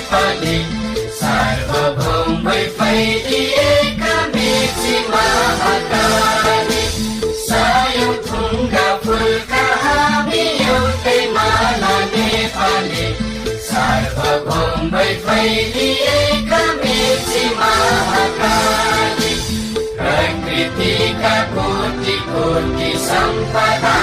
नेपाली सार्वभौम भई एकमेची महाकाली सायौं थुङ्गा फुलका हामी एउटै माला नेपाली सार्वभौम भई एकमेची महाकाली प्रकृतिका कोटि कोटि सम्पदा